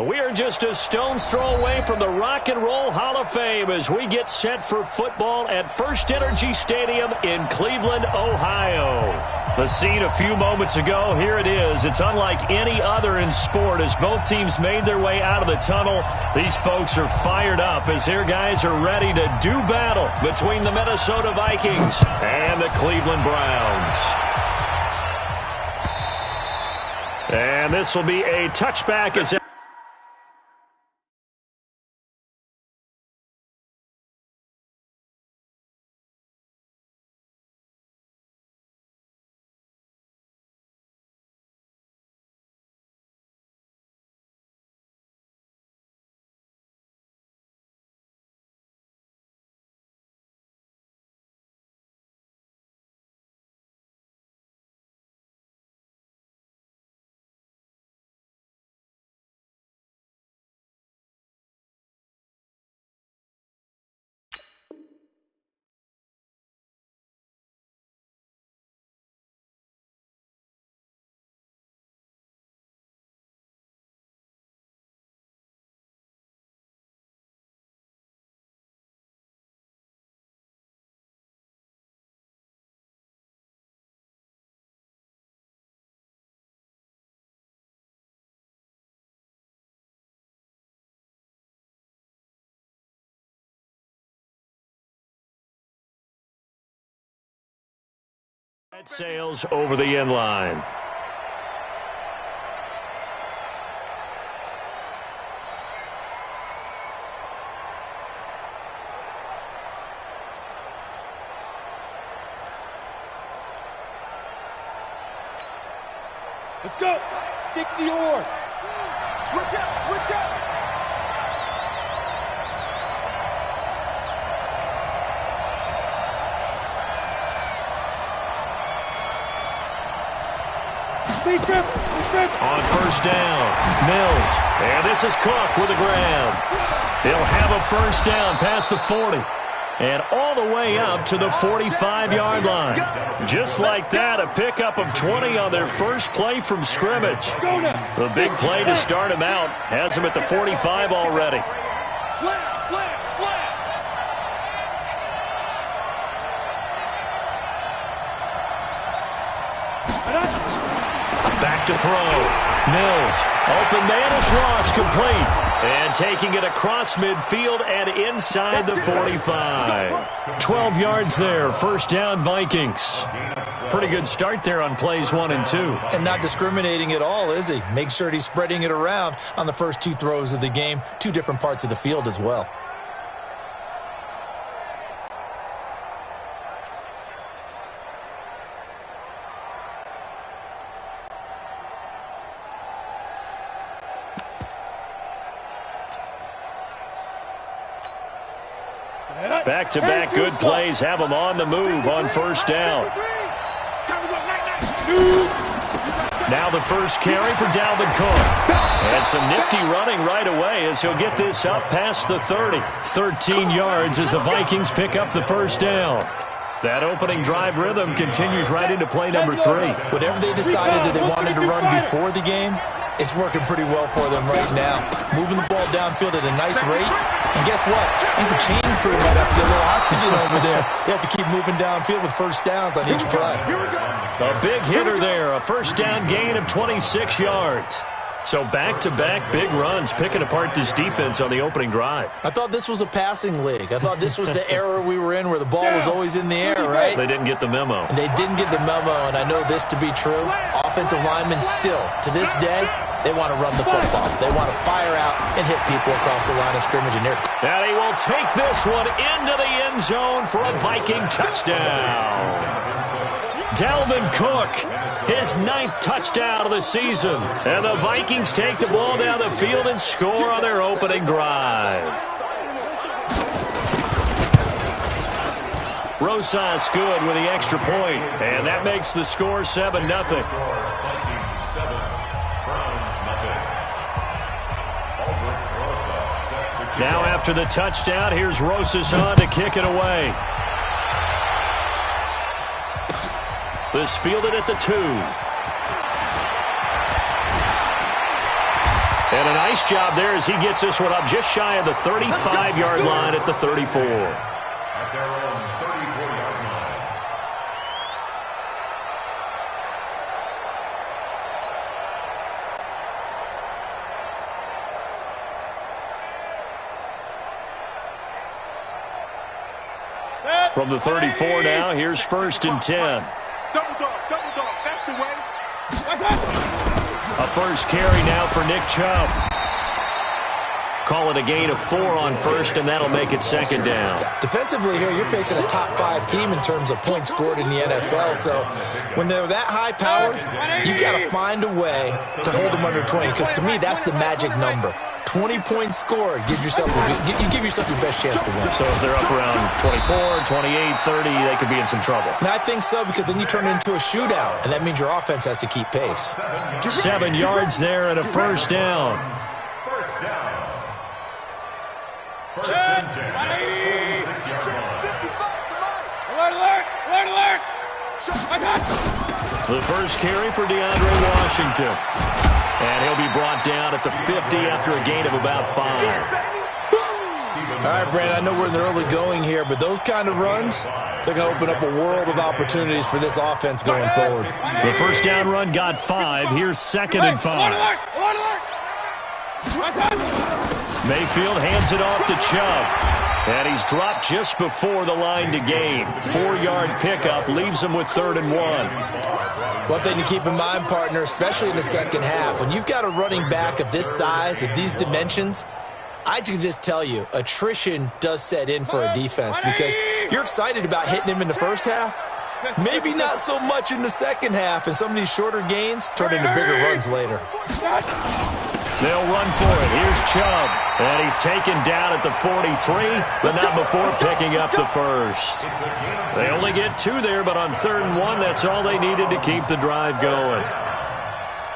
We are just a stone's throw away from the Rock and Roll Hall of Fame as we get set for football at First Energy Stadium in Cleveland, Ohio. The scene a few moments ago, here it is. It's unlike any other in sport as both teams made their way out of the tunnel. These folks are fired up as their guys are ready to do battle between the Minnesota Vikings and the Cleveland Browns. And this will be a touchback as sails over the end line. Let's go. 60-yard. Switch out, switch out. On first down, Mills. And this is Cook with a grab. He'll have a first down past the 40. And all the way up to the 45-yard line. Just like that, a pickup of 20 on their first play from scrimmage. The big play to start him out has him at the 45 already. Slam, slam, slam. Back to throw. Mills. Open man is Ross, complete. And taking it across midfield and inside the 45. 12 yards there. First down, Vikings. Pretty good start there on plays 1 and 2. And not discriminating at all, is he? Make sure he's spreading it around on the first 2 throws of the game. 2 different parts of the field as well. Back-to-back good plays have them on the move on first down. Now the first carry for Dalvin Cook. And some nifty running right away as he'll get this up past the 30. 13 yards as the Vikings pick up the first down. That opening drive rhythm continues right into play number 3. Whatever they decided that they wanted to run before the game, it's working pretty well for them right now. Moving the ball downfield at a nice rate. And guess what? I think the chain crew might have to get a little oxygen over there. They have to keep moving downfield with first downs on each play. A big hitter there. A first down gain of 26 yards. So back-to-back big runs picking apart this defense on the opening drive. I thought this was a passing league. I thought this was the era we were in where the ball was always in the air, right? They didn't get the memo. And they didn't get the memo, and I know this to be true. Offensive linemen still, to this day, they want to run the football. They want to fire out and hit people across the line of scrimmage. And he will take this one into the end zone for a Viking touchdown. Dalvin Cook, his 9th touchdown of the season. And the Vikings take the ball down the field and score on their opening drive. Rosas good with the extra point, and that makes the score 7-0. Now after the touchdown, here's Rosas on to kick it away. This fielded at the 2. And a nice job there as he gets this one up just shy of the 35-yard line at the 34. At their own 34-yard line. From the 34 now, here's 1st and 10. Double dog, that's the way. A first carry now for Nick Chubb. Call it a gain of 4 on 1st, and that'll make it 2nd down. Defensively here, you're facing a top 5 team in terms of points scored in the NFL. So when they're that high-powered, you've got to find a way to hold them under 20. Because to me, that's the magic number. 20 points scored, you give yourself your best chance to win. So if they're up around 24, 28, 30, they could be in some trouble. And I think so, because then you turn it into a shootout, and that means your offense has to keep pace. 7 yards there and a 1st down. First down. 1st and 10. 46-yard line. The first carry for DeAndre Washington. And he'll be brought down at the 50 after a gain of about 5. All right, Brandon, I know we're in the early going here, but those kind of runs, they're going to open up a world of opportunities for this offense going forward. The first down run got 5. Here's 2nd and 5. Mayfield hands it off to Chubb. And he's dropped just before the line to gain. 4-yard pickup leaves him with 3rd and 1. One thing to keep in mind, partner, especially in the second half, when you've got a running back of this size, of these dimensions, I can just tell you, attrition does set in for a defense because you're excited about hitting him in the first half, maybe not so much in the second half, and some of these shorter gains turn into bigger runs later. They'll run for it. Here's Chubb. And he's taken down at the 43, but not before picking up the 1st. They only get 2 there, but on 3rd and 1, that's all they needed to keep the drive going.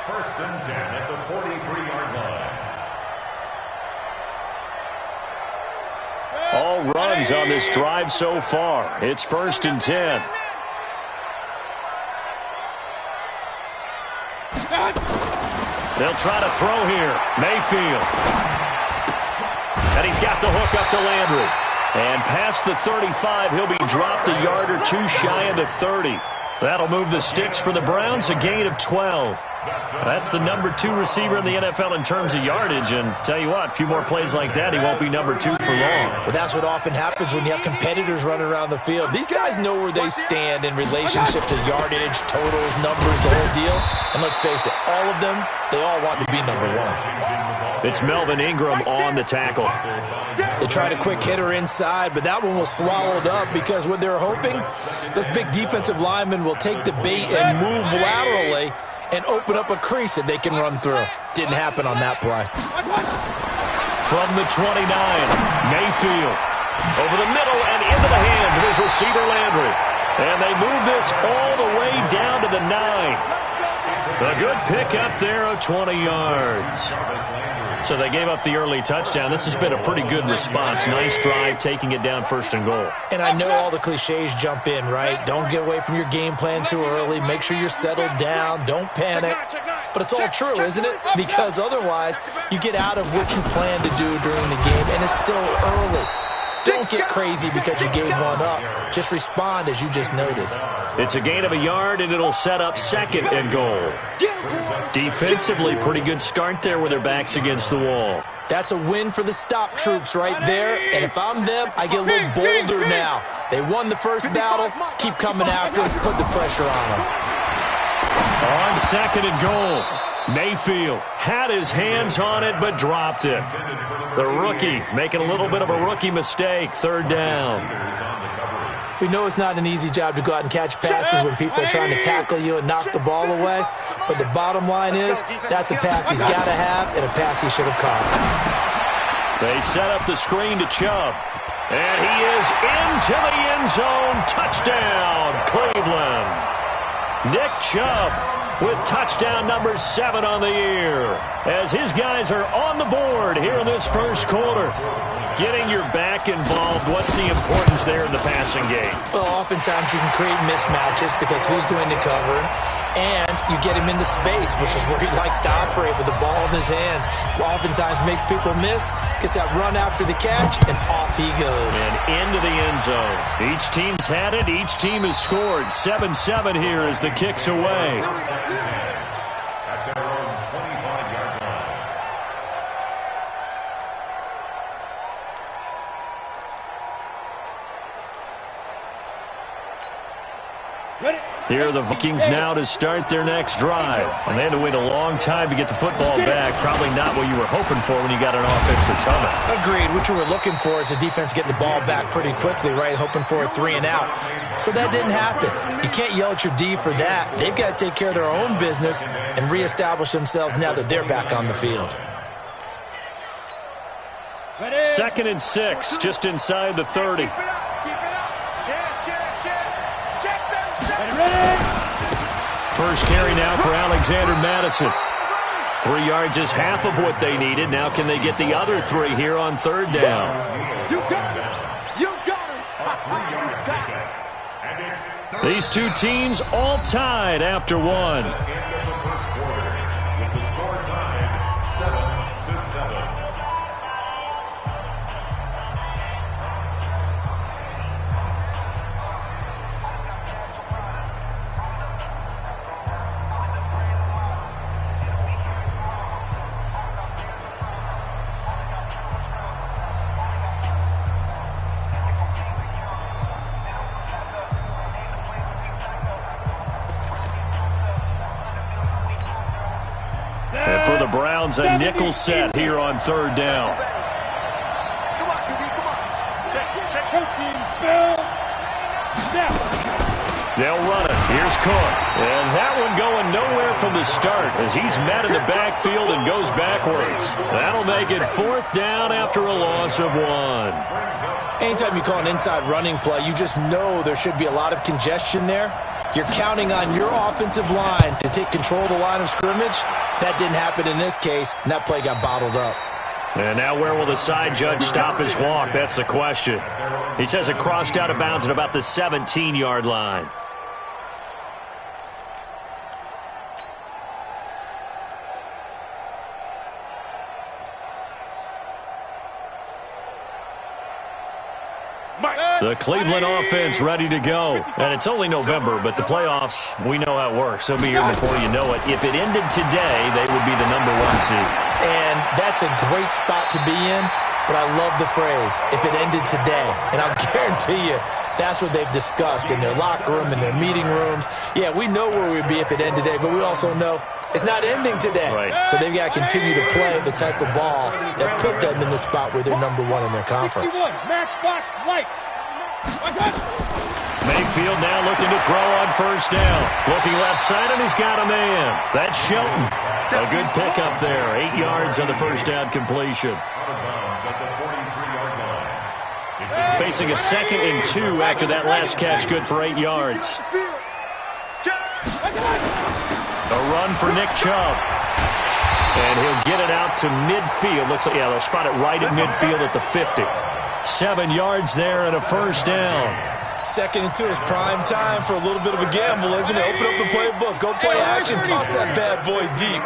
1st and 10 at the 43-yard line. All runs on this drive so far. It's 1st and 10. They'll try to throw here. Mayfield. And he's got the hook up to Landry. And past the 35, he'll be dropped a yard or 2 shy of the 30. That'll move the sticks for the Browns, a gain of 12. That's the number 2 receiver in the NFL in terms of yardage. And tell you what, a few more plays like that, he won't be number 2 for long. Well, that's what often happens when you have competitors running around the field. These guys know where they stand in relationship to yardage, totals, numbers, the whole deal. And let's face it, all of them, they all want to be number 1. It's Melvin Ingram on the tackle. They tried a quick hitter inside, but that one was swallowed up because what they're hoping, those big defensive linemen will take the bait and move laterally and open up a crease that they can run through. Didn't happen on that play. From the 29, Mayfield. Over the middle and into the hands of his receiver, Landry. And they move this all the way down to the 9. A good pickup there of 20 yards. So they gave up the early touchdown. This has been a pretty good response. Nice drive, taking it down 1st and goal. And I know all the cliches jump in, right? Don't get away from your game plan too early. Make sure you're settled down. Don't panic. But it's all true, isn't it? Because otherwise, you get out of what you plan to do during the game, and it's still early. Don't get crazy because you gave one up. Just respond as you just noted. It's a gain of a yard, and it'll set up 2nd and goal. Defensively, pretty good start there with their backs against the wall. That's a win for the stop troops right there. And if I'm them, I get a little bolder now. They won the first battle. Keep coming after them. Put the pressure on them. On 2nd and goal, Mayfield had his hands on it but dropped it. The rookie making a little bit of a rookie mistake. 3rd down. We know it's not an easy job to go out and catch passes when people are trying to tackle you and knock the ball away. But the bottom line is that's a pass he's got to have and a pass he should have caught. They set up the screen to Chubb. And he is into the end zone. Touchdown, Cleveland. Nick Chubb with touchdown number 7 on the year as his guys are on the board here in this first quarter. Getting your back involved, what's the importance there in the passing game? Well, oftentimes you can create mismatches because who's going to cover him, and you get him into space, which is where he likes to operate with the ball in his hands. Oftentimes makes people miss, gets that run after the catch, and off he goes. And into the end zone. Each team's had it. Each team has scored. 7-7 here as the kick's away. Here are the Vikings now to start their next drive. And they had to wait a long time to get the football back. Probably not what you were hoping for when you got an offense that's humming. Agreed. What you were looking for is the defense getting the ball back pretty quickly, right? Hoping for a 3 and out. So that didn't happen. You can't yell at your D for that. They've got to take care of their own business and reestablish themselves now that they're back on the field. 2nd and 6, just inside the 30. First carry now for Alexander Madison. 3 yards is half of what they needed. Now can they get the other 3 here on 3rd down? You got it. You got it. These two teams all tied after 1. With the score tied 7-7. And for the Browns, a nickel set here on 3rd down. Come on, QB, come on. Check her team, spell. Snap. They'll run it. Here's Cook. And that one going nowhere from the start as he's met in the backfield and goes backwards. That'll make it 4th down after a loss of 1. Anytime you call an inside running play, you just know there should be a lot of congestion there. You're counting on your offensive line to take control of the line of scrimmage. That didn't happen in this case, and that play got bottled up. And now where will the side judge stop his walk? That's the question. He says it crossed out of bounds at about the 17-yard line. The Cleveland offense ready to go. And it's only November, but the playoffs, we know how it works. They'll be here before you know it. If it ended today, they would be the #1 seed. And that's a great spot to be in, but I love the phrase, if it ended today. And I'll guarantee you, that's what they've discussed in their locker room, in their meeting rooms. Yeah, we know where we'd be if it ended today, but we also know it's not ending today. Right. So they've got to continue to play the type of ball that put them in the spot where they're #1 in their conference. 61, Matchbox Light. Mayfield now looking to throw on 1st down. Looking left side, and he's got a man. That's Shelton. A good pickup there. 8 yards on the 1st down completion. Facing a 2nd and 2 after that last catch, good for 8 yards. A run for Nick Chubb. And he'll get it out to midfield. Looks like, yeah, they'll spot it right at midfield at the 50. 7 yards there and a 1st down. 2nd and 2 is prime time for a little bit of a gamble, isn't it? Open up the playbook, go play action, toss that bad boy deep.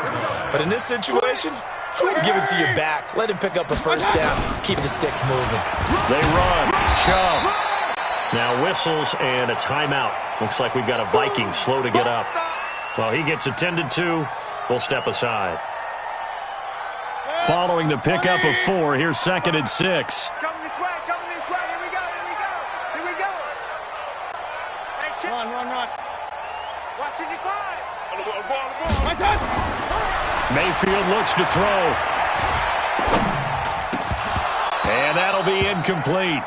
But in this situation, go ahead and give it to your back. Let him pick up a 1st down. Keep the sticks moving. They run. Chubb. Now whistles and a timeout. Looks like we've got a Viking slow to get up. Well, he gets attended to. We'll step aside. Following the pickup of 4, here's 2nd and 6. Come this way, here we go. Hey, run. Watch it, Mayfield looks to throw. And that'll be incomplete.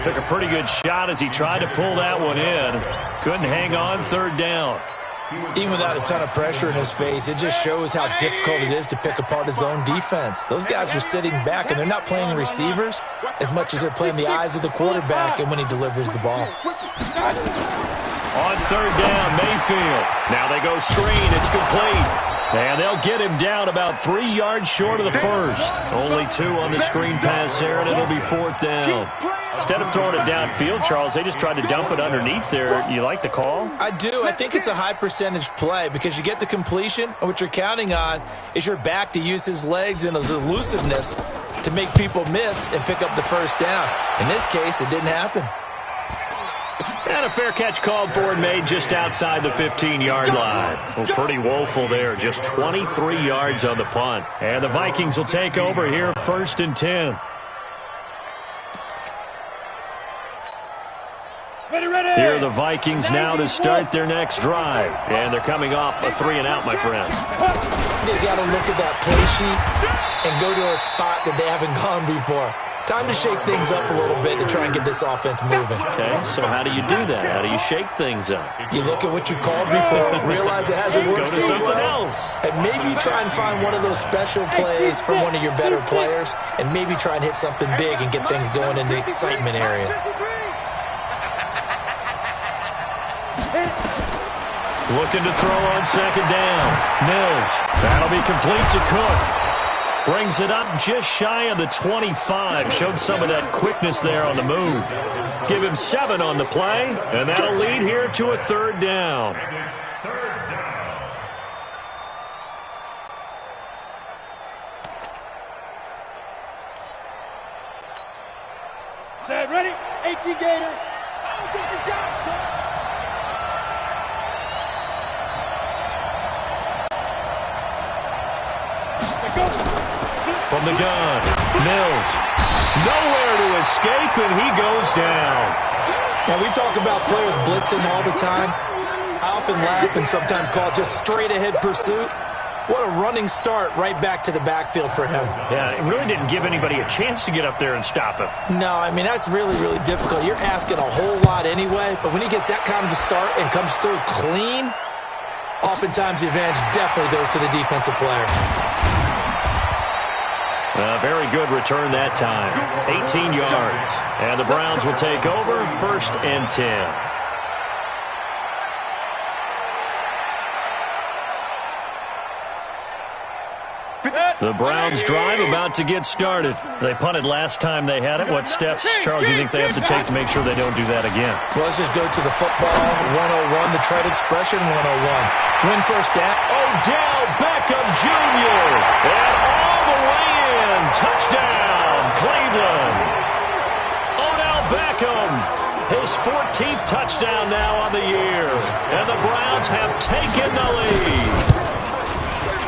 Took a pretty good shot as he tried to pull that one in. Couldn't hang on, 3rd down. Even without a ton of pressure in his face, it just shows how difficult it is to pick apart his own defense. Those guys are sitting back, and they're not playing receivers as much as they're playing the eyes of the quarterback and when he delivers the ball. On third down, Mayfield. Now they go screen. It's complete. And they'll get him down about 3 yards short of the first. Only 2 on the screen pass there, and it'll be 4th down. Instead of throwing it downfield, Charles, they just tried to dump it underneath there. You like the call? I do. I think it's a high-percentage play because you get the completion, and what you're counting on is your back to use his legs and his elusiveness to make people miss and pick up the first down. In this case, it didn't happen. And a fair catch called for and made just outside the 15-yard line. Well, pretty woeful there. Just 23 yards on the punt. And the Vikings will take over here, 1st and 10. Here are the Vikings now to start their next drive. And they're coming off a 3-and-out, my friend. They got to look at that play sheet and go to a spot that they haven't gone before. Time to shake things up a little bit to try and get this offense moving. Okay, so how do you do that? How do you shake things up? You look at what you've called before, realize it hasn't worked so well, else. and maybe try and find one of those special plays from one of your better players, and maybe try and hit something big and get things going in the excitement area. Looking to throw on 2nd down. Mills. That'll be complete to Cook. Brings it up just shy of the 25. Showed some of that quickness there on the move. Give him 7 on the play, and that'll lead here to a 3rd down. Set, ready? 18 Gator. Oh, think you got it, son. From the gun, Mills. Nowhere to escape, and he goes down. Now, we talk about players blitzing all the time. I often laugh and sometimes call it just straight-ahead pursuit. What a running start right back to the backfield for him. Yeah, it really didn't give anybody a chance to get up there and stop him. No, I mean, that's really, really difficult. You're asking a whole lot anyway, but when he gets that kind of a start and comes through clean, oftentimes the advantage definitely goes to the defensive player. A very good return that time. 18 yards. And the Browns will take over, 1st and 10. The Browns drive about to get started. They punted last time they had it. What steps, Charles, you think they have to take to make sure they don't do that again? Well, let's just go to the football 101, the trade expression 101. Win first down. Odell Beckham Jr. And all the way in. Touchdown, Cleveland. Odell Beckham. His 14th touchdown now on the year. And the Browns have taken the lead.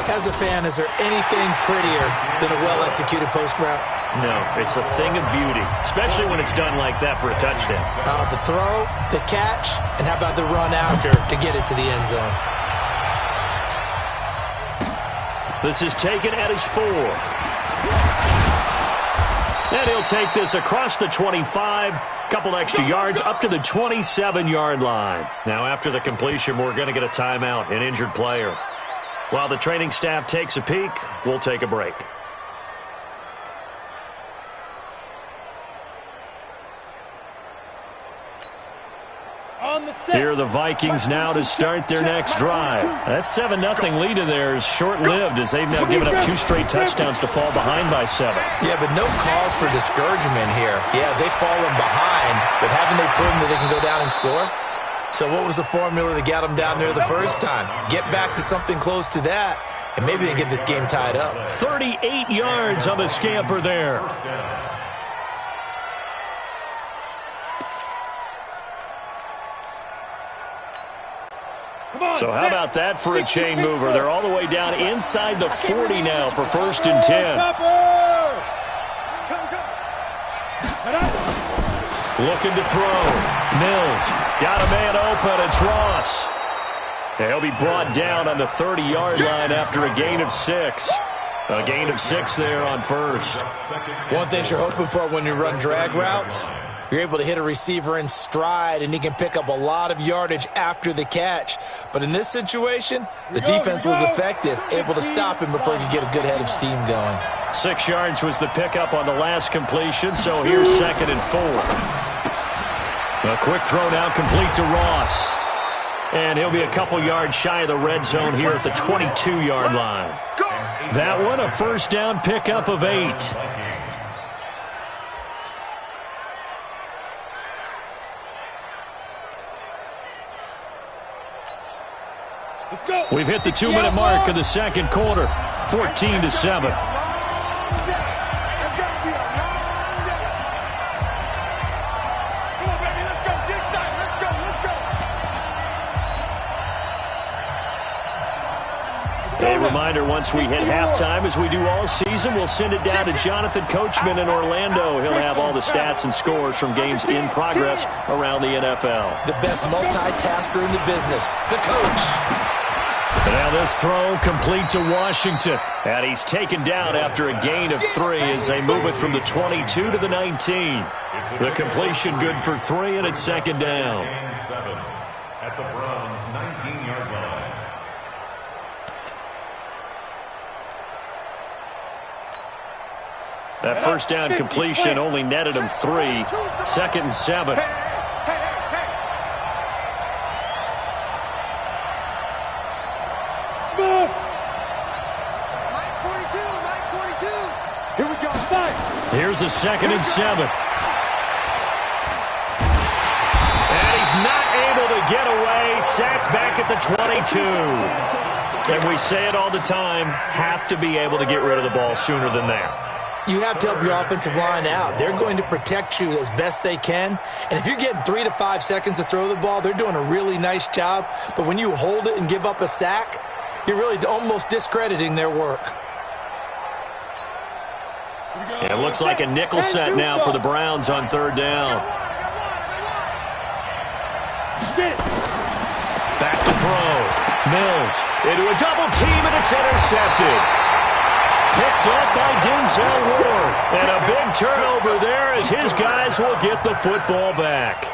As a fan, is there anything prettier than a well-executed post route? No, it's a thing of beauty, especially when it's done like that for a touchdown. The throw, the catch, and how about the run after to get it to the end zone? This is taken at his 4. And he'll take this across the 25, couple extra yards up to the 27-yard line. Now, after the completion, we're going to get a timeout, an injured player. While the training staff takes a peek, we'll take a break. Here are the Vikings now to start their next drive. That 7-0 lead of theirs short-lived as they've now given up 2 straight touchdowns to fall behind by 7. Yeah, but no cause for discouragement here. Yeah, they've fallen behind, but haven't they proven that they can go down and score? So what was the formula that got them down there the first time? Get back to something close to that, and maybe they get this game tied up. 38 yards on the scamper there. So how about that for a chain mover? They're all the way down inside the 40 now for 1st and 10. Looking to throw. Mills got a man open. It's Ross. And he'll be brought down on the 30-yard line after a gain of 6. A gain of 6 there on 1st. One thing you're hoping for when you run drag routes, you're able to hit a receiver in stride, and he can pick up a lot of yardage after the catch. But in this situation, the defense was effective, able to stop him before he could get a good head of steam going. 6 yards was the pickup on the last completion, so here's 2nd and 4. A quick throw now complete to Ross. And he'll be a couple yards shy of the red zone here at the 22-yard line. That one, a first down pickup of 8. We've hit the 2-minute mark of the second quarter, 14-7. A reminder, once we hit halftime, as we do all season, we'll send it down to Jonathan Coachman in Orlando. He'll have all the stats and scores from games in progress around the NFL. The best multitasker in the business, the coach. And now this throw complete to Washington. And he's taken down after a gain of 3 as they move it from the 22 to the 19. The completion good for 3, and it's second down. At the Browns' 19-yard line. That first down completion only netted him 3. Second and 7. Here's a second and 7. And he's not able to get away. Sacked back at the 22. And we say it all the time, have to be able to get rid of the ball sooner than that. You have to help your offensive line out. They're going to protect you as best they can. And if you're getting 3 to 5 seconds to throw the ball, they're doing a really nice job. But when you hold it and give up a sack, you're really almost discrediting their work. Yeah, it looks like a nickel set now for the Browns on third down. Back to throw. Mills into a double team, and it's intercepted. Picked up by Denzel Ward. And a big turnover there as his guys will get the football back.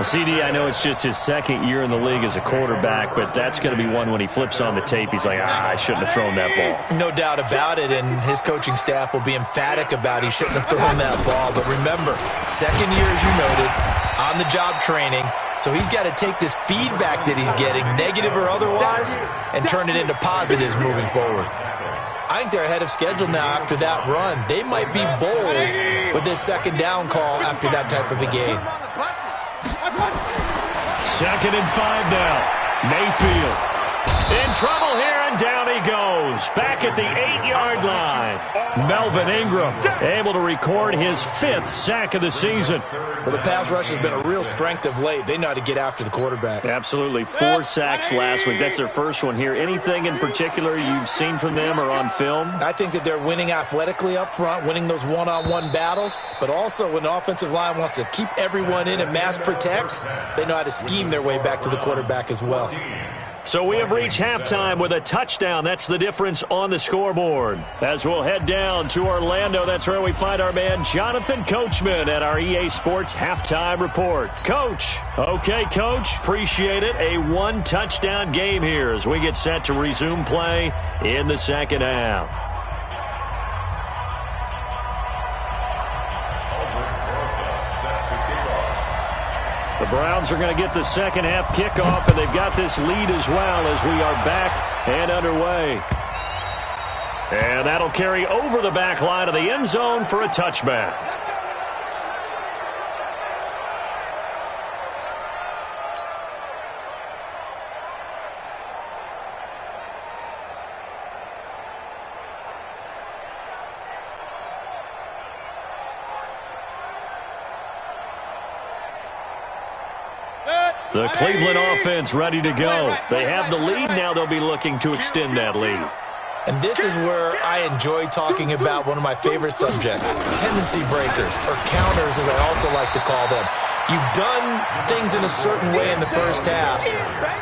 CD, I know it's just his second year in the league as a quarterback, but that's going to be one when he flips on the tape. He's like, I shouldn't have thrown that ball. No doubt about it, and his coaching staff will be emphatic about he shouldn't have thrown that ball. But remember, second year, as you noted, on-the-job training, so he's got to take this feedback that he's getting, negative or otherwise, and turn it into positives moving forward. I think they're ahead of schedule now after that run. They might be bold with this second down call after that type of a game. Second and 5 now. Mayfield in trouble here, and down he goes. Back at the 8-yard line. Melvin Ingram able to record his 5th sack of the season. Well, the pass rush has been a real strength of late. They know how to get after the quarterback. Absolutely. 4 sacks last week. That's their first one here. Anything in particular you've seen from them or on film? I think that they're winning athletically up front, winning those one-on-one battles, but also when the offensive line wants to keep everyone in and mass protect, they know how to scheme their way back to the quarterback as well. So we have reached halftime with a touchdown. That's the difference on the scoreboard. As we'll head down to Orlando, that's where we find our man Jonathan Coachman at our EA Sports Halftime Report. Coach. Okay, Coach. Appreciate it. A 1-touchdown game here as we get set to resume play in the second half. The Browns are going to get the second half kickoff, and they've got this lead as well as we are back and underway. And that'll carry over the back line of the end zone for a touchback. The Cleveland offense ready to go. They have the lead now. They'll be looking to extend that lead. And this is where I enjoy talking about one of my favorite subjects, tendency breakers, or counters as I also like to call them. You've done things in a certain way in the first half,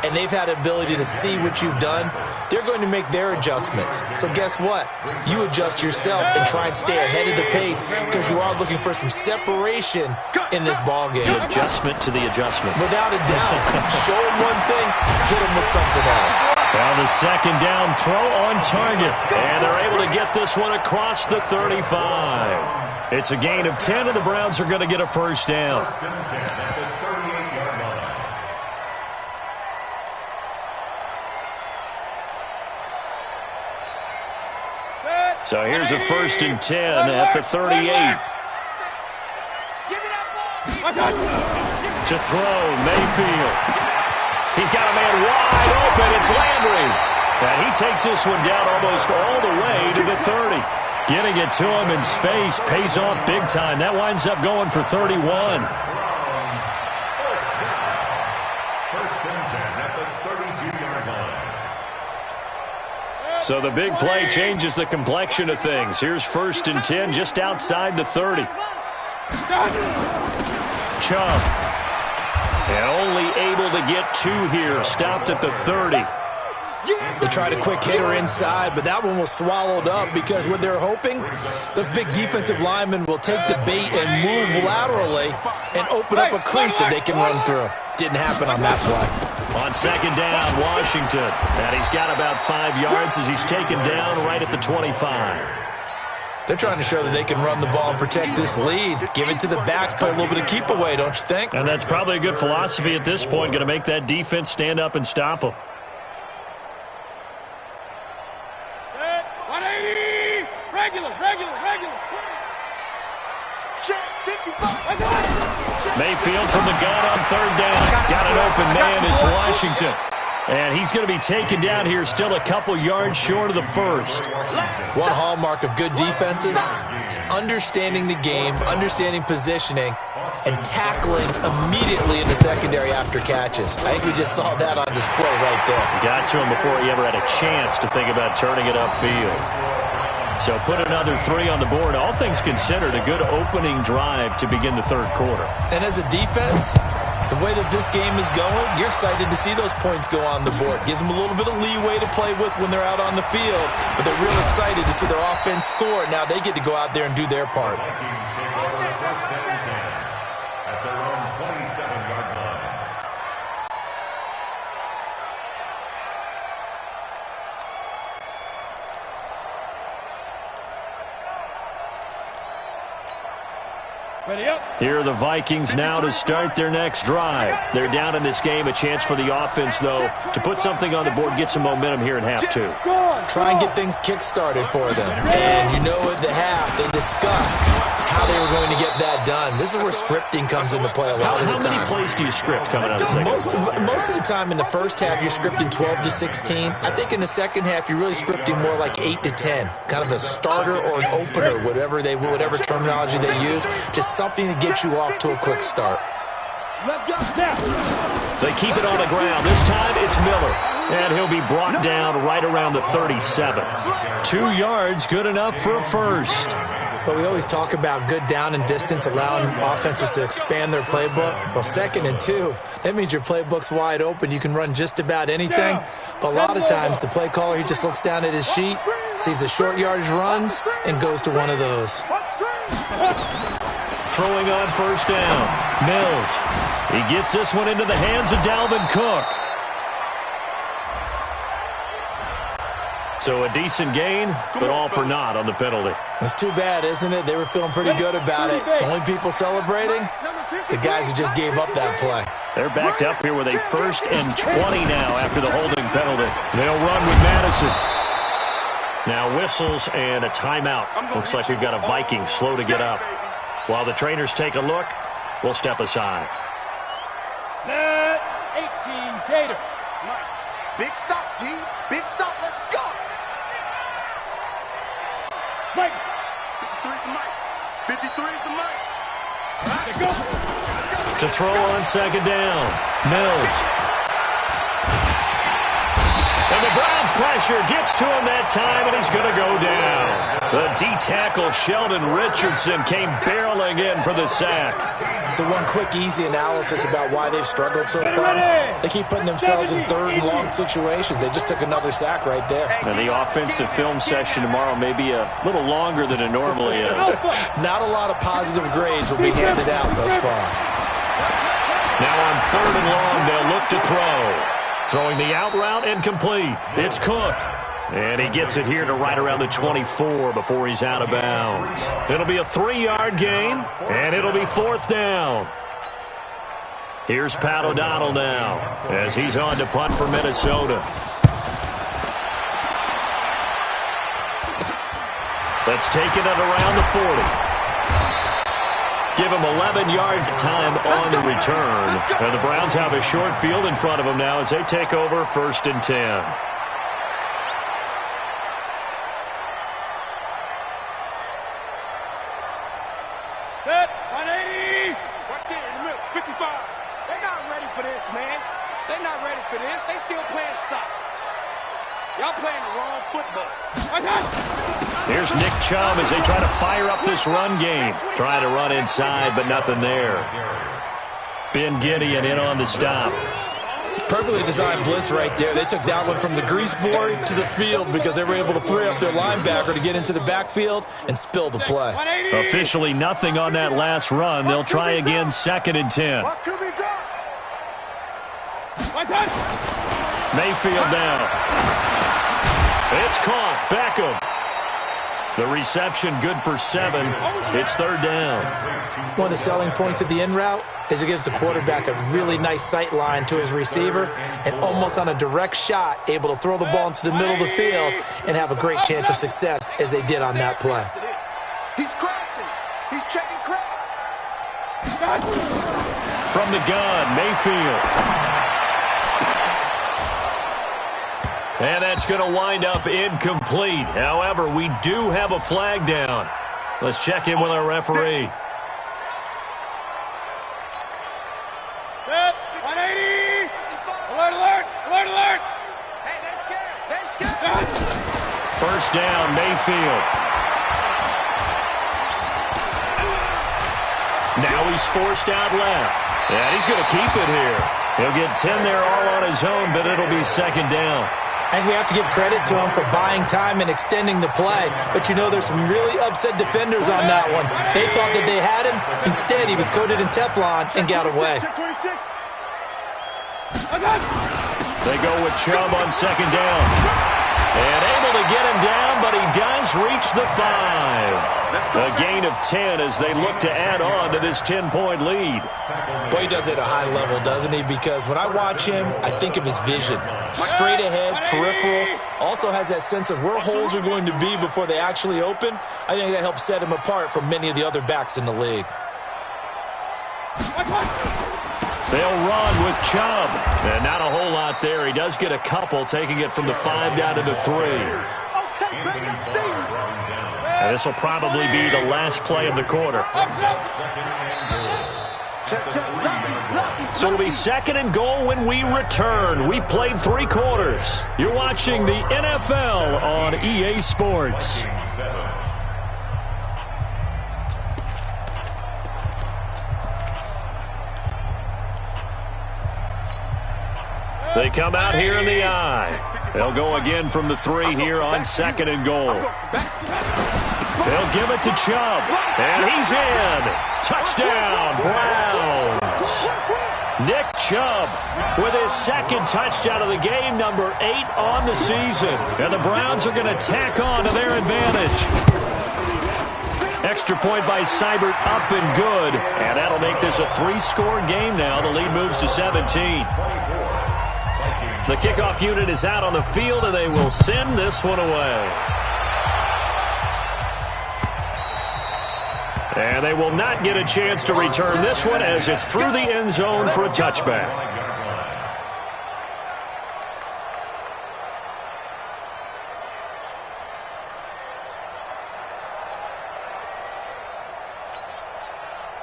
and they've had the ability to see what you've done. They're going to make their adjustments. So guess what? You adjust yourself and try and stay ahead of the pace because you are looking for some separation in this ballgame. Adjustment to the adjustment. Without a doubt. Show them one thing, hit them with something else. Well, the second down throw on target. And they're able to get this one across the 35. It's a gain of 10, and the Browns are going to get a first down. So here's a 1st and 10 at the 38. To throw, Mayfield. He's got a man wide open. It's Landry. And he takes this one down almost all the way to the 30. Getting it to him in space pays off big time. That winds up going for 31. First and 10 at the 32-yard line. So the big play changes the complexion of things. Here's 1st and 10 just outside the 30. Chubb. And only able to get 2 here. Stopped at the 30. They tried a quick hitter inside, but that one was swallowed up because what they're hoping, those big defensive linemen will take the bait and move laterally and open up a crease that they can run through. Didn't happen on that play. On 2nd down, Washington. And he's got about 5 yards as he's taken down right at the 25. They're trying to show that they can run the ball and protect this lead. Give it to the backs, play a little bit of keep away, don't you think? And that's probably a good philosophy at this point, going to make that defense stand up and stop them. Mayfield from the gun on 3rd down. Got an open man. It's Washington. And he's going to be taken down here, still a couple yards short of the 1st. One hallmark of good defenses is understanding the game, understanding positioning, and tackling immediately in the secondary after catches. I think we just saw that on display right there. Got to him before he ever had a chance to think about turning it upfield. So put another 3 on the board. All things considered, a good opening drive to begin the 3rd quarter. And as a defense, the way that this game is going, you're excited to see those points go on the board. Gives them a little bit of leeway to play with when they're out on the field, but they're real excited to see their offense score. Now they get to go out there and do their part. First and 10 at their own 27-yard line. Here are the Vikings now to start their next drive. They're down in this game. A chance for the offense, though, to put something on the board, get some momentum here in half 2. Try and get things kick-started for them. And you know at the half, they discussed how they were going to get that done. This is where scripting comes into play a lot of the time. How many plays do you script coming out of the second? Most of the time in the first half, you're scripting 12 to 16. I think in the second half, you're really scripting more like 8 to 10. Kind of a starter or an opener, whatever terminology they use. Just something to get you off to a quick start. Let's go. They keep it on the ground. This time it's Miller. And he'll be brought down right around the 37. 2 yards, good enough for a first. But we always talk about good down and distance, allowing offenses to expand their playbook. Well, 2nd and 2, that means your playbook's wide open. You can run just about anything. But a lot of times, the play caller, he just looks down at his sheet, sees the short yardage runs, and goes to one of those. Throwing on 1st down. Mills. He gets this one into the hands of Dalvin Cook. So a decent gain, but all for naught on the penalty. It's too bad, isn't it? They were feeling pretty good about it. The only people celebrating, the guys who just gave up that play. They're backed up here with a 1st and 20 now after the holding penalty. They'll run with Madison. Now whistles and a timeout. Looks like we've got a Viking slow to get up. While the trainers take a look, we'll step aside. Set 18 Gator. Big stop, G. Big stop. Let's go. Right. 53 is the mic. 53 is the mic. Let's go. To throw on 2nd down. Mills. And the Browns pressure gets to him that time, and he's going to go down. The D-tackle Sheldon Richardson came barreling in for the sack. So one quick, easy analysis about why they've struggled so far. They keep putting themselves in 3rd and long situations. They just took another sack right there. And the offensive film session tomorrow may be a little longer than it normally is. Not a lot of positive grades will be handed out thus far. Now on 3rd and long, they'll look to throw. Throwing the out route and complete. It's Cook. And he gets it here to right around the 24 before he's out of bounds. It'll be a 3-yard gain, and it'll be 4th down. Here's Pat O'Donnell now as he's on to punt for Minnesota. That's taken it around the 40. Give him 11 yards time on the return. And the Browns have a short field in front of them now as they take over 1st and 10. Set, 180. Right there in the middle, 55. They're not ready for this, man. They're not ready for this. They still playing soccer. Y'all playing the wrong football. Here's Nick Chubb as they try to fire up this run game. Trying to run inside, but nothing there. Ben Gideon in on the stop. Perfectly designed blitz right there. They took that one from the grease board to the field because they were able to free up their linebacker to get into the backfield and spill the play. Officially nothing on that last run. They'll try again 2nd and 10. Mayfield down. It's caught. Beckham. The reception good for 7. It's 3rd down. One of the selling points of the in route is it gives the quarterback a really nice sight line to his receiver and almost on a direct shot able to throw the ball into the middle of the field and have a great chance of success as they did on that play. He's crashing. He's checking crash. From the gun, Mayfield. And that's going to wind up incomplete. However, we do have a flag down. Let's check in with our referee. Set, 180. Alert, alert, alert, alert. Hey, they're scared. They're scared. 1st down, Mayfield. Now he's forced out left. And he's going to keep it here. He'll get 10 there all on his own, but it'll be 2nd down. And we have to give credit to him for buying time and extending the play. But, you know, there's some really upset defenders on that one. They thought that they had him. Instead, he was coated in Teflon and got away. They go with Chubb on 2nd down. And able to get him down, but he does reach the 5. A gain of 10 as they look to add on to this 10-point lead. Boy, he does it at a high level, doesn't he? Because when I watch him, I think of his vision. Straight ahead, peripheral, also has that sense of where holes are going to be before they actually open. I think that helps set him apart from many of the other backs in the league. They'll run with Chubb. And not a whole lot there. He does get a couple, taking it from the 5 down to the 3. And this will probably be the last play of the quarter. So it'll be 2nd and goal when we return. We've played 3 quarters. You're watching the NFL on EA Sports. They come out here in the eye. They'll go again from the 3 here on 2nd and goal. They'll give it to Chubb. And he's in. Touchdown, Browns. Nick Chubb with his 2nd touchdown of the game, number 8 on the season. And the Browns are going to tack on to their advantage. Extra point by Seibert, up and good. And that'll make this a 3-score game now. The lead moves to 17. The kickoff unit is out on the field, and they will send this one away. And they will not get a chance to return this one as it's through the end zone for a touchback.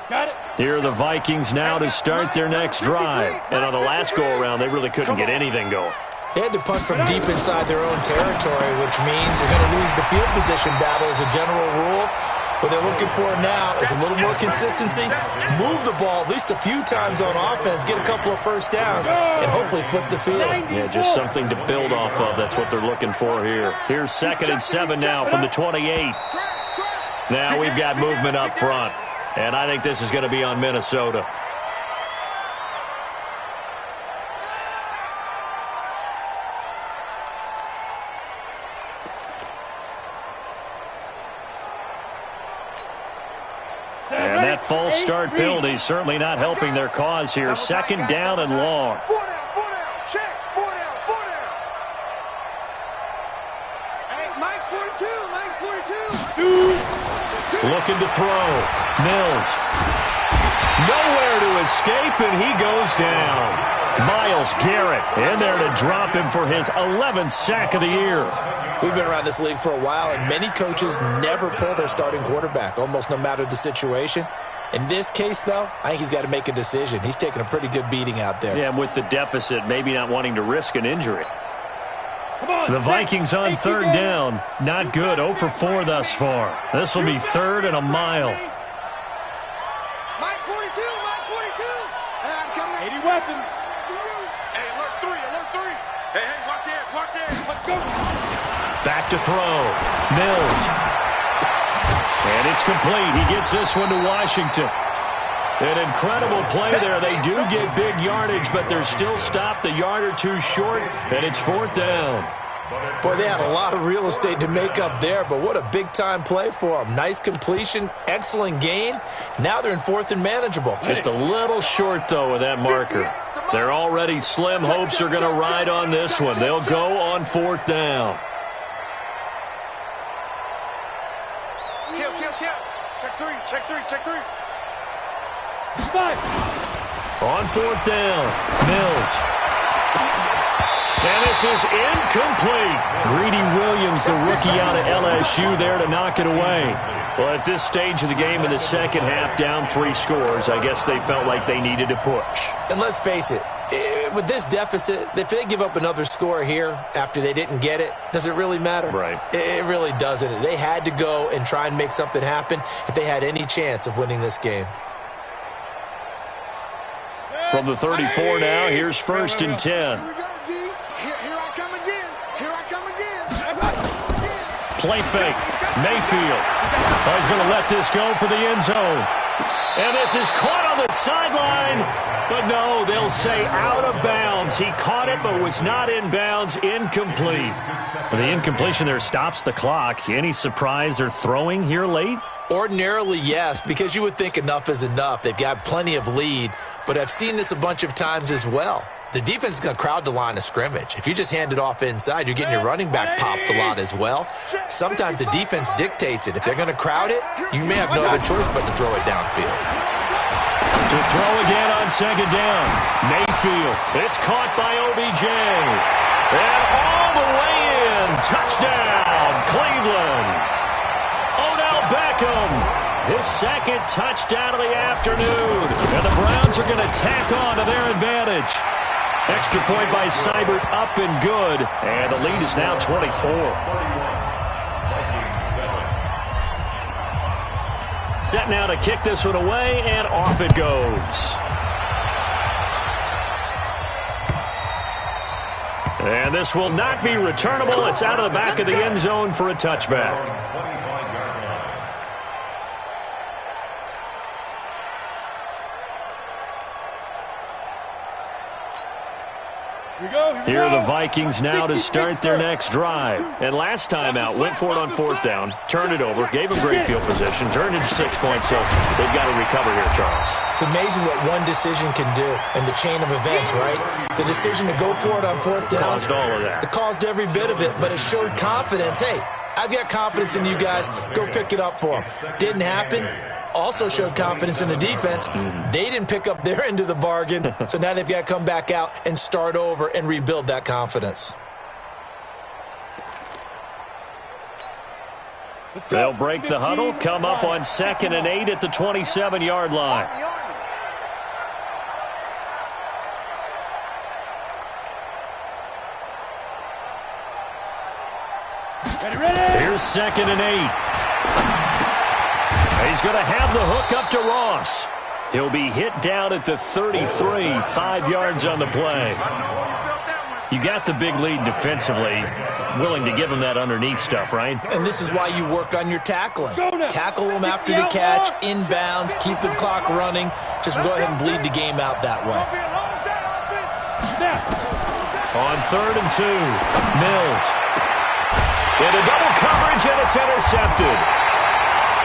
Got it. Here are the Vikings now to start their next drive. And on the last go-around, they really couldn't get anything going. They had to punt from deep inside their own territory, which means you're going to lose the field position battle as a general rule. What they're looking for now is a little more consistency, move the ball at least a few times on offense, get a couple of first downs, and hopefully flip the field. Yeah, just something to build off of. That's what they're looking for here. Here's 2nd and 7 now from the 28. Now we've got movement up front, and I think this is going to be on Minnesota. And that false start penalty is certainly not helping their cause here. 2nd down and long. 4 down, check, 4 down, 4 down. Hey, Mike's Looking to throw. Mills. Nowhere to escape, and he goes down. Myles Garrett in there to drop him for his 11th sack of the year. We've been around this league for a while, and many coaches never pull their starting quarterback, almost no matter the situation. In this case, though, I think he's got to make a decision. He's taking a pretty good beating out there. Yeah, with the deficit, maybe not wanting to risk an injury. The Vikings on third down. Not good. 0 for 4 thus far. This will be third and a mile. Mike 42, Mike 42. I'm coming. 80 weapons. Hey, alert 3. Hey, watch it. Let's go. Back to throw. Mills. And it's complete. He gets this one to Washington. An incredible play there. They do get big yardage, but they're still stopped a yard or two short, and it's fourth down. Boy, they had a lot of real estate to make up there, but what a big-time play for them. Nice completion, excellent gain. Now they're in fourth and manageable. Just a little short, though, with that marker. They're already slim. Hopes are going to ride on this one. They'll go on fourth down. Kill. Check three. On fourth down, Mills. And this is incomplete. Greedy Williams, the rookie out of LSU, there to knock it away. Well, at this stage of the game in the second half, down 3 scores, I guess they felt like they needed to push. And let's face it, with this deficit, if they give up another score here after they didn't get it, does it really matter? Right. It really doesn't. They had to go and try and make something happen if they had any chance of winning this game. From the 34 now, here's first and 10. Here I come again. Play fake. Mayfield. Oh, he's going to let this go for the end zone. And this is caught on the sideline. But no, they'll say out of bounds. He caught it but was not in bounds. Incomplete. The incompletion there stops the clock. Any surprise they're throwing here late? Ordinarily, yes, because you would think enough is enough. They've got plenty of lead, but I've seen this a bunch of times as well. The defense is going to crowd the line of scrimmage. If you just hand it off inside, you're getting your running back popped a lot as well. Sometimes the defense dictates it. If they're going to crowd it, you may have no other choice but to throw it downfield. To throw again on second down. Mayfield. It's caught by OBJ. And all the way in. Touchdown, Cleveland. Odell Beckham. His second touchdown of the afternoon. And the Browns are going to tack on to their advantage. Extra point by Seibert, up and good. And the lead is now 24. Set now to kick this one away, and off it goes. And this will not be returnable. It's out of the back of the end zone for a touchback. Here are the Vikings now to start their next drive. And last time out, went for it on fourth down, turned it over, gave them great field position, turned it 6 points, so they've got to recover here, Charles. It's amazing what one decision can do in the chain of events, right? The decision to go for it on fourth down. Caused all of that. It caused every bit of it, but it showed confidence. Hey, I've got confidence in you guys. Go pick it up for them. Didn't happen. Also showed confidence in the defense. They didn't pick up their end of the bargain, so now they've got to come back out and start over and rebuild that confidence. They'll break the huddle, come up on 2nd and 8 at the 27-yard line. Here's 2nd and 8. He's going to have the hook up to Ross. He'll be hit down at the 33, 5 yards on the play. You got the big lead defensively, willing to give him that underneath stuff, right? And this is why you work on your tackling. Tackle them after the catch, inbounds, keep the clock running. Just go ahead and bleed the game out that way. On 3rd and 2, Mills. Into double coverage, and it's intercepted.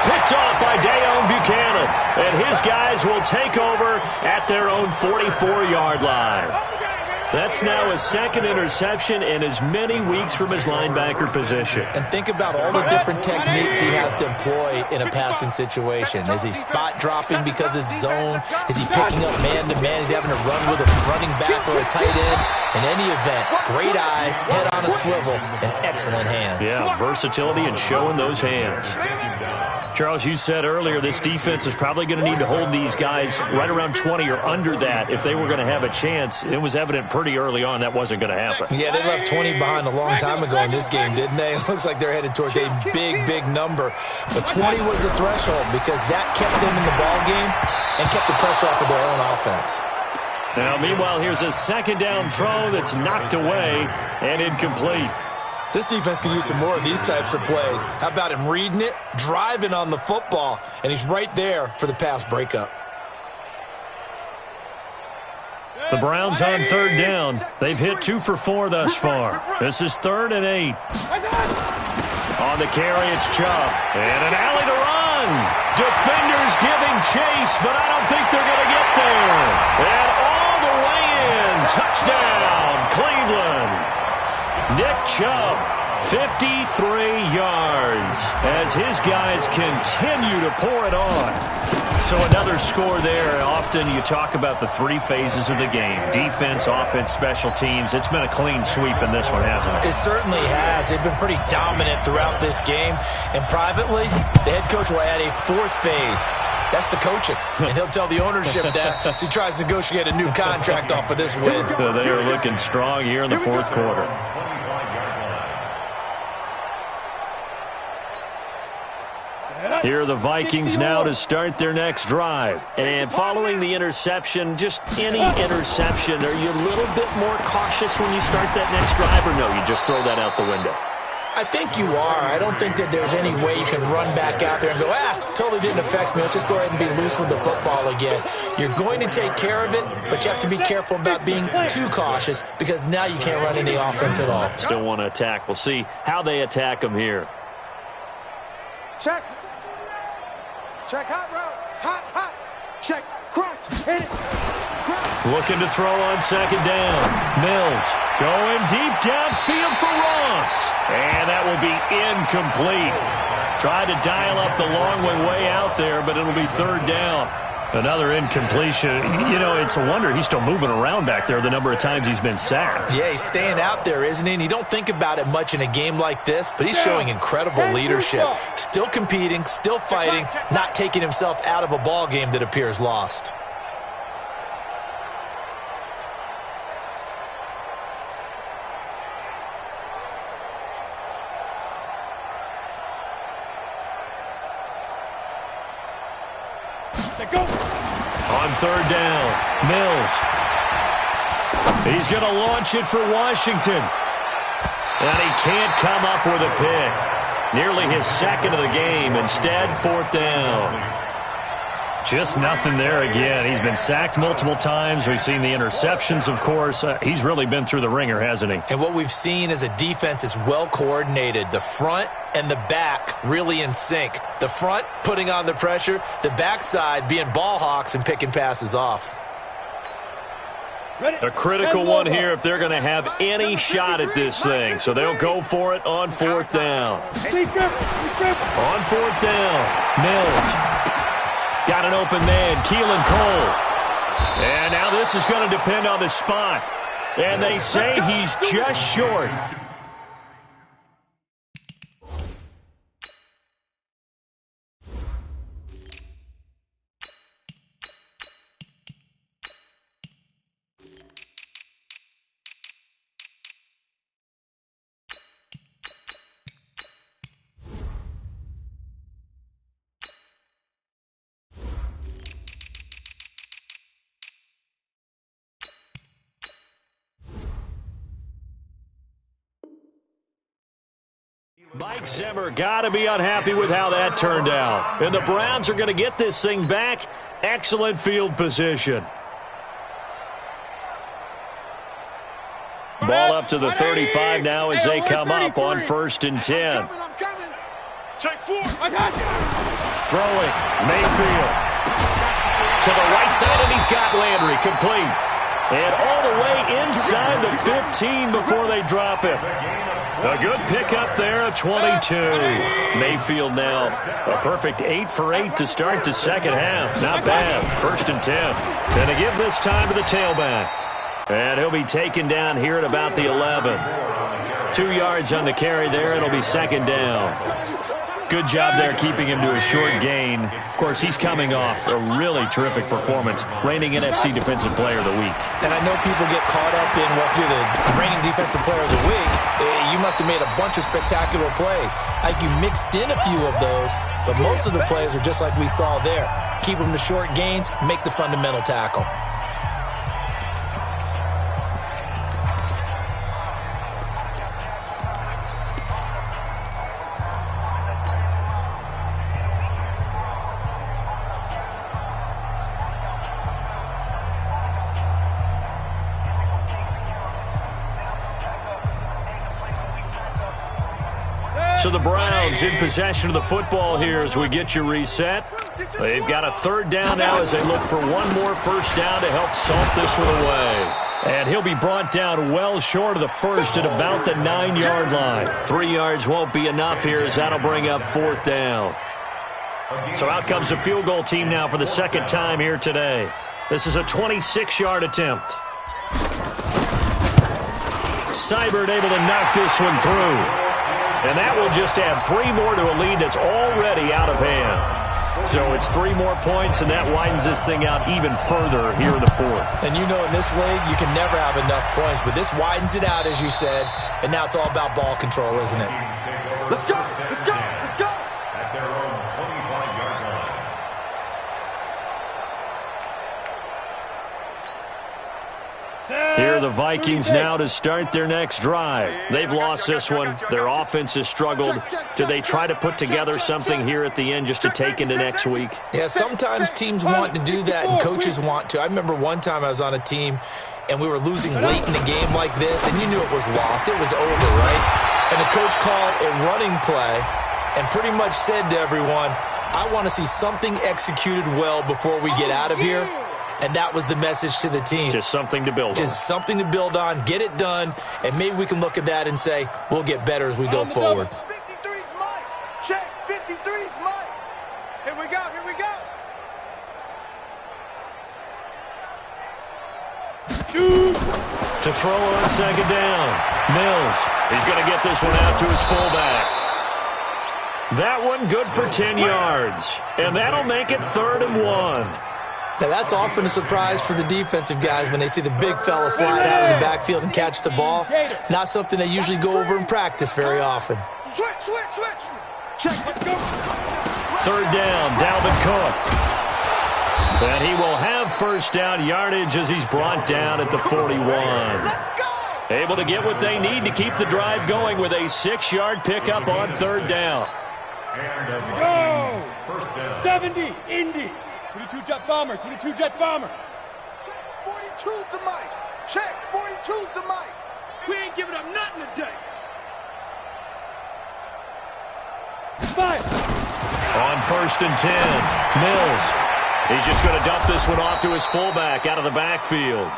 Picked off by Dayon Buchanan, and his guys will take over at their own 44-yard line. That's now his second interception in as many weeks from his linebacker position. And think about all the different techniques he has to employ in a passing situation. Is he spot dropping because it's zone? Is he picking up man-to-man? Is he having to run with a running back or a tight end? In any event, great eyes, head on a swivel, and excellent hands. Yeah, versatility and showing those hands. Charles, you said earlier this defense is probably going to need to hold these guys right around 20 or under that if they were going to have a chance. It was evident pretty early on that wasn't going to happen. Yeah, they left 20 behind a long time ago in this game, didn't they? It looks like they're headed towards a big number. But 20 was the threshold because that kept them in the ball game and kept the pressure off of their own offense. Now, meanwhile, here's a second down throw that's knocked away and incomplete. This defense can use some more of these types of plays. How about him reading it, driving on the football, and he's right there for the pass breakup. The Browns on third down. They've hit 2 for 4 thus far. This is 3rd and 8. On the carry, it's Chubb. And an alley to run. Defenders giving chase, but I don't think they're going to get there. And all the way in. Touchdown, Cleveland. Nick Chubb, 53 yards as his guys continue to pour it on. So another score there. Often you talk about the 3 phases of the game. Defense, offense, special teams. It's been a clean sweep in this one, hasn't it? It certainly has. They've been pretty dominant throughout this game. And privately, the head coach will add a 4th phase. That's the coaching. And he'll tell the ownership that as he tries to negotiate a new contract off of this win. They are looking strong here in the 4th quarter. Here are the Vikings now to start their next drive. And following the interception, just any interception, are you a little bit more cautious when you start that next drive, or no, you just throw that out the window? I think you are. I don't think that there's any way you can run back out there and go, totally didn't affect me. Let's just go ahead and be loose with the football again. You're going to take care of it, but you have to be careful about being too cautious because now you can't run any offense at all. Still want to attack. We'll see how they attack them here. Check. Check, hot route. Hot. Check, crunch, hit it. Crunch. Looking to throw on second down. Mills going deep downfield for Ross. And that will be incomplete. Tried to dial up the long way out there, but it'll be 3rd down. Another incompletion. You know, it's a wonder he's still moving around back there the number of times he's been sacked. Yeah, he's staying out there, isn't he? And you don't think about it much in a game like this, but he's showing incredible leadership. Still competing, still fighting, not taking himself out of a ball game that appears lost. On 3rd down, Mills. He's going to launch it for Washington. And he can't come up with a pick. Nearly his 2nd of the game. Instead, 4th down. Just nothing there again. He's been sacked multiple times. We've seen the interceptions, of course. He's really been through the ringer, hasn't he? And what we've seen is a defense that's well coordinated. The front and the back really in sync. The front putting on the pressure. The backside being ball hawks and picking passes off. A critical one here if they're going to have any shot at this thing. So they'll go for it on 4th down. On 4th down, Mills. Got an open man, Keelan Cole. And now this is going to depend on the spot. And they say he's just short. Mike Zimmer got to be unhappy with how that turned out. And the Browns are going to get this thing back. Excellent field position. Ball up to the 35 now as they come up on 1st and 10. Check 4. Throwing, Mayfield. To the right side, and he's got Landry complete. And all the way inside the 15 before they drop it. A good pickup there, a 22. Mayfield now a perfect 8 for 8 to start the second half. Not bad. 1st and 10. And they give this time to the tailback. And he'll be taken down here at about the 11. 2 yards on the carry there. It'll be 2nd down. Good job there keeping him to a short gain. Of course, he's coming off a really terrific performance, reigning NFC Defensive Player of the Week. And I know people get caught up in, well, if you're the reigning Defensive Player of the Week, you must have made a bunch of spectacular plays. Like you mixed in a few of those, but most of the plays are just like we saw there. Keep them to short gains, make the fundamental tackle. So the Browns in possession of the football here as we get you reset. They've got a 3rd down now as they look for one more 1st down to help salt this one away. And he'll be brought down well short of the 1st at about the 9-yard line. 3 yards won't be enough here as that'll bring up 4th down. So out comes the field goal team now for the 2nd time here today. This is a 26-yard attempt. Seibert able to knock this one through. And that will just add 3 more to a lead that's already out of hand. So it's 3 more points, and that widens this thing out even further here in the 4th. And you know in this league, you can never have enough points, but this widens it out, as you said, and now it's all about ball control, isn't it? Let's go! Let's go! Let's go! At their own 25-yard line. Here are the Vikings now to start their next drive. They've lost this one. Their offense has struggled. Do they try to put together something here at the end just to take into next week? Yeah, sometimes teams want to do that and coaches want to. I remember one time I was on a team and we were losing late in the game like this, and you knew it was lost. It was over, right? And the coach called a running play and pretty much said to everyone, I want to see something executed well before we get out of here. And that was the message to the team. Just something to build on. Just something to build on, get it done, and maybe we can look at that and say, we'll get better as we go forward. 53's Mike. Check, 53's Mike. Here we go, here we go. Shoot. To throw on 2nd down. Mills. He's going to get this one out to his fullback. That one good for 10 yards. And that'll make it 3rd and 1. Now, that's often a surprise for the defensive guys when they see the big fella slide out of the backfield and catch the ball. Not something they usually go over in practice very often. Switch, switch, switch. Check, let's go. 3rd down, Dalvin Cook. And he will have 1st down yardage as he's brought down at the 41. Let's go. Able to get what they need to keep the drive going with a 6-yard pickup on 3rd down. And a Go. Vikings 1st down. 70, Indy. 22 jet bomber, 22 jet bomber. Check, 42's the Mike. Check, 42's the Mike. We ain't giving up nothing today. Fire. On 1st and 10, Mills. He's just going to dump this one off to his fullback out of the backfield.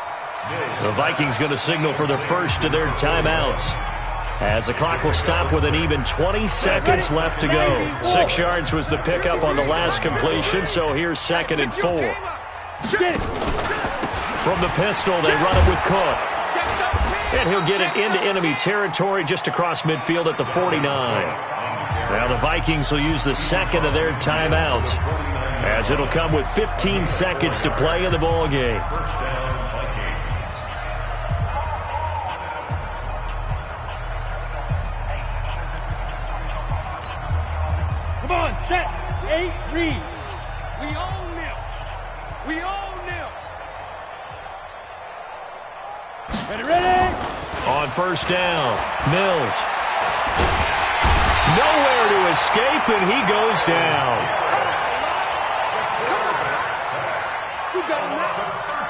The Vikings going to signal for the first of their timeouts, as the clock will stop with an even 20 seconds left to go. 6 yards was the pickup on the last completion, so here's 2nd and 4. From the pistol, they run it with Cook. And he'll get it into enemy territory just across midfield at the 49. Now the Vikings will use the 2nd of their timeouts, as it'll come with 15 seconds to play in the ballgame. Come on, set. 8, read. We own them. We own them. Ready? On 1st down, Mills. Nowhere to escape, and he goes down. You got him now.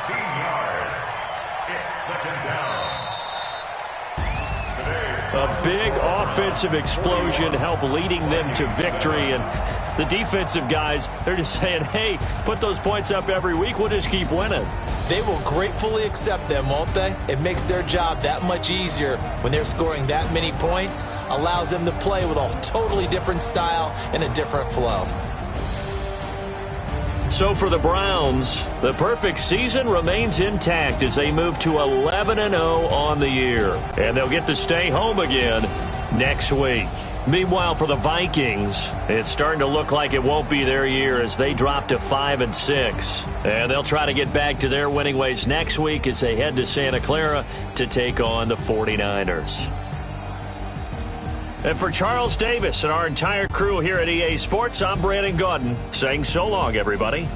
13 yards. It's 2nd down. A big offensive explosion helped leading them to victory, and the defensive guys, they're just saying, hey, put those points up every week, we'll just keep winning. They will gratefully accept them, won't they? It makes their job that much easier when they're scoring that many points, allows them to play with a totally different style and a different flow. So for the Browns, the perfect season remains intact as they move to 11-0 on the year. And they'll get to stay home again next week. Meanwhile, for the Vikings, it's starting to look like it won't be their year as they drop to 5-6. And they'll try to get back to their winning ways next week as they head to Santa Clara to take on the 49ers. And for Charles Davis and our entire crew here at EA Sports, I'm Brandon Gaudin saying so long, everybody.